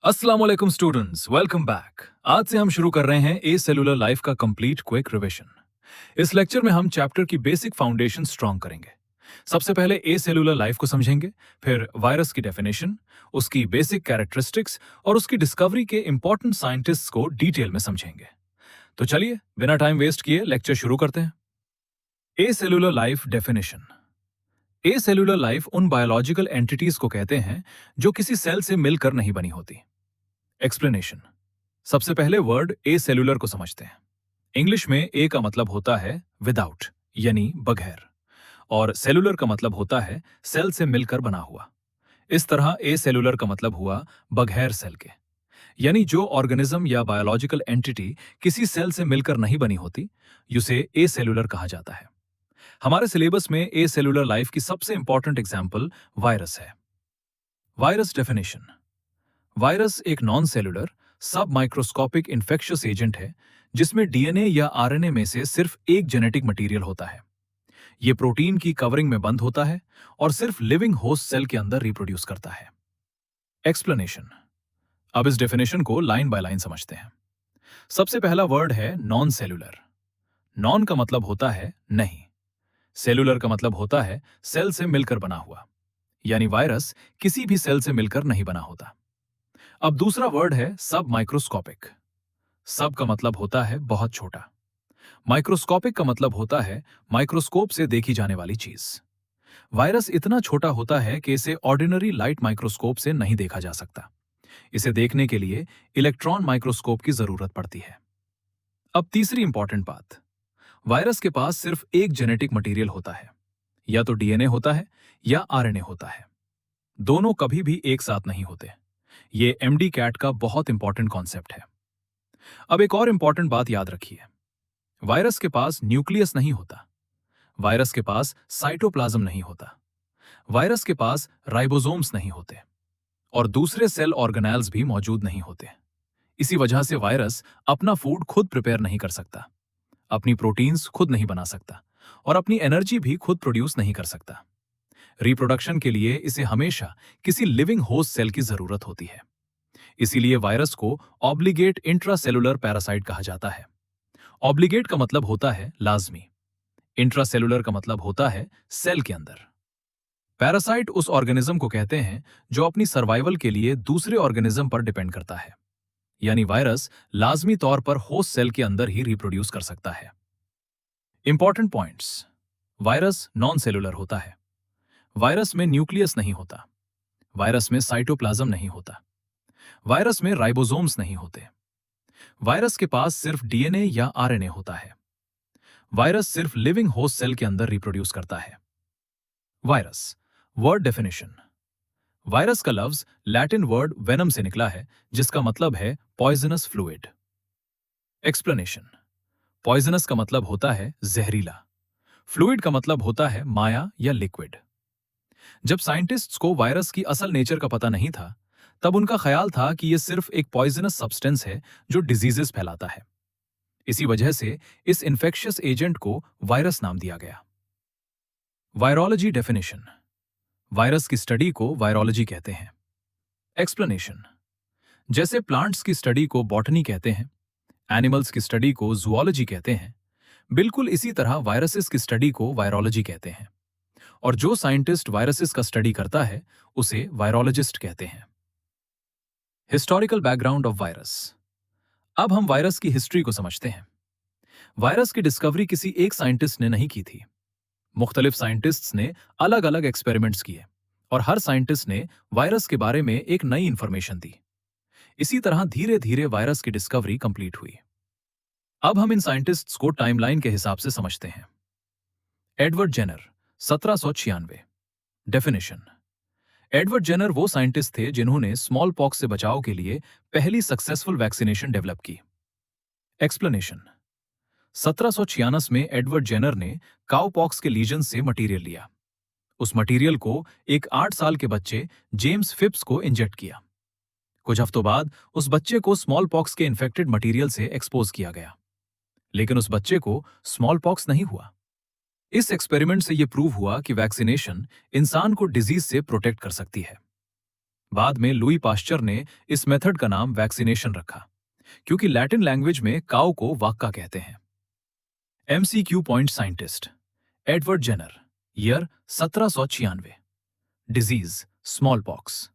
अस्सलाम वालेकुम students, welcome back. आज से हम शुरू कर रहे हैं ए सेलुलर लाइफ का कंप्लीट क्विक रिवीजन। इस लेक्चर में हम चैप्टर की बेसिक फाउंडेशन स्ट्रॉन्ग करेंगे। सबसे पहले ए सेलुलर लाइफ को समझेंगे, फिर वायरस की डेफिनेशन, उसकी बेसिक कैरेक्टरिस्टिक्स और उसकी डिस्कवरी के इंपॉर्टेंट साइंटिस्ट्स को डिटेल में समझेंगे। तो चलिए बिना टाइम वेस्ट किए लेक्चर शुरू करते हैं। ए सेलुलर लाइफ डेफिनेशन। ए सेलुलर लाइफ उन बायोलॉजिकल एंटिटीज को कहते हैं जो किसी सेल से मिलकर नहीं बनी होती। एक्सप्लेनेशन। सबसे पहले वर्ड ए सेलुलर को समझते हैं। इंग्लिश में ए का मतलब होता है विदाउट, यानी बगैर, और सेलुलर का मतलब होता है सेल से मिलकर बना हुआ। इस तरह ए सेलुलर का मतलब हुआ बगैर सेल के, यानी जो ऑर्गेनिज्म या बायोलॉजिकल एंटिटी किसी सेल से मिलकर नहीं बनी होती, उसे ए सेलुलर कहा जाता है। हमारे सिलेबस में ए सेलुलर लाइफ की सबसे इंपॉर्टेंट एग्जाम्पल वायरस है। Virus definition. वायरस एक नॉन सेलुलर सब माइक्रोस्कोपिक इन्फेक्शियस एजेंट है जिसमें डीएनए या आरएनए में से सिर्फ एक जेनेटिक मटेरियल होता है। यह प्रोटीन की कवरिंग में बंद होता है और सिर्फ लिविंग होस्ट सेल के अंदर रिप्रोड्यूस करता है। एक्सप्लेनेशन। अब इस डेफिनेशन को लाइन बाय लाइन समझते हैं। सबसे पहला वर्ड है नॉन सेलुलर। नॉन का मतलब होता है नहीं, सेलुलर का मतलब होता है सेल से मिलकर बना हुआ, यानी वायरस किसी भी सेल से मिलकर नहीं बना होता। अब दूसरा वर्ड है सब माइक्रोस्कोपिक। सब का मतलब होता है बहुत छोटा। माइक्रोस्कोपिक का मतलब होता है माइक्रोस्कोप से देखी जाने वाली चीज। वायरस इतना छोटा होता है कि इसे ऑर्डिनरी लाइट माइक्रोस्कोप से नहीं देखा जा सकता। इसे देखने के लिए इलेक्ट्रॉन माइक्रोस्कोप की जरूरत पड़ती है। अब तीसरी इंपॉर्टेंट बात, वायरस के पास सिर्फ एक जेनेटिक मटेरियल होता है, या तो डीएनए होता है या आरएनए होता है। दोनों कभी भी एक साथ नहीं होते। ये एमडी कैट का बहुत इंपॉर्टेंट कॉन्सेप्ट है। अब एक और इंपॉर्टेंट बात याद रखिए, वायरस के पास न्यूक्लियस नहीं होता, वायरस के पास साइटोप्लाज्म नहीं होता, वायरस के पास राइबोसोम्स नहीं होते और दूसरे सेल ऑर्गेनेल्स भी मौजूद नहीं होते। इसी वजह से वायरस अपना फूड खुद प्रिपेयर नहीं कर सकता, अपनी प्रोटीन्स खुद नहीं बना सकता और अपनी एनर्जी भी खुद प्रोड्यूस नहीं कर सकता। रिप्रोडक्शन के लिए इसे हमेशा किसी लिविंग होस्ट सेल की जरूरत होती है। इसीलिए वायरस को ऑब्लिगेट इंट्रासेलुलर पैरासाइट कहा जाता है। ऑब्लिगेट का मतलब होता है लाजमी, इंट्रासेलुलर का मतलब होता है सेल के अंदर। पैरासाइट उस ऑर्गेनिज्म को कहते हैं जो अपनी सर्वाइवल के लिए दूसरे ऑर्गेनिज्म पर डिपेंड करता है, यानी वायरस लाजमी तौर पर होस्ट सेल के अंदर ही रिप्रोड्यूस कर सकता है। Important points. Virus non cellular होता है। वायरस में न्यूक्लियस नहीं होता, वायरस में साइटोप्लाज्म नहीं होता, वायरस में राइबोसोम्स नहीं होते, वायरस के पास सिर्फ डीएनए या आरएनए होता है, वायरस सिर्फ लिविंग होस्ट सेल के अंदर रिप्रोड्यूस करता है। Virus word definition. वायरस का लफ्ज लैटिन वर्ड वेनम से निकला है जिसका मतलब है पॉइजनस फ्लूइड। एक्सप्लेनेशन। पॉइजनस का मतलब होता है जहरीला, फ्लूइड का मतलब होता है माया या लिक्विड। जब साइंटिस्ट्स को वायरस की असल नेचर का पता नहीं था, तब उनका ख्याल था कि यह सिर्फ एक पॉइजनस सब्सटेंस है जो डिजीजेस फैलाता है। इसी वजह से इस इन्फेक्शियस एजेंट को वायरस नाम दिया गया। Virology definition. वायरस की स्टडी को वायरोलॉजी कहते हैं। एक्सप्लेनेशन। जैसे प्लांट्स की स्टडी को बॉटनी कहते हैं, एनिमल्स की स्टडी को जूलॉजी कहते हैं, बिल्कुल इसी तरह वायरसेस की स्टडी को वायरोलॉजी कहते हैं। और जो साइंटिस्ट वायरसेस का स्टडी करता है उसे वायरोलॉजिस्ट कहते हैं। Historical background of virus. अब हम वायरस की हिस्ट्री को समझते हैं। वायरस की डिस्कवरी किसी एक साइंटिस्ट ने नहीं की थी। मुख्तलिफ साइंटिस्ट्स ने अलग अलग एक्सपेरिमेंट्स किए और हर साइंटिस्ट ने वायरस के बारे में एक नई इंफॉर्मेशन दी। इसी तरह धीरे धीरे वायरस की डिस्कवरी कंप्लीट हुई। अब हम इन साइंटिस्ट्स को टाइमलाइन के हिसाब से समझते हैं। Edward Jenner 1796। Definition. Edward Jenner वो साइंटिस्ट थे जिन्होंने स्मॉल पॉक्स से बचाव के लिए पहली सक्सेसफुल वैक्सीनेशन डेवलप की। एक्सप्लेनेशन। 1796 में एडवर्ड जेनर ने काउ पॉक्स के लीजन से मटेरियल लिया। उस मटेरियल को एक 8 साल के बच्चे जेम्स फिप्स को इंजेक्ट किया। कुछ हफ्तों बाद उस बच्चे को स्मॉल पॉक्स के इन्फेक्टेड मटेरियल से एक्सपोज किया गया, लेकिन उस बच्चे को स्मॉल पॉक्स नहीं हुआ। इस एक्सपेरिमेंट से यह प्रूव हुआ कि वैक्सीनेशन इंसान को डिजीज से प्रोटेक्ट कर सकती है। बाद में लुई पाश्चर ने इस मेथड का नाम वैक्सीनेशन रखा, क्योंकि लैटिन लैंग्वेज में काऊ को वाक्का कहते हैं। MCQ point scientist Edward Jenner, year 1796, disease small pox.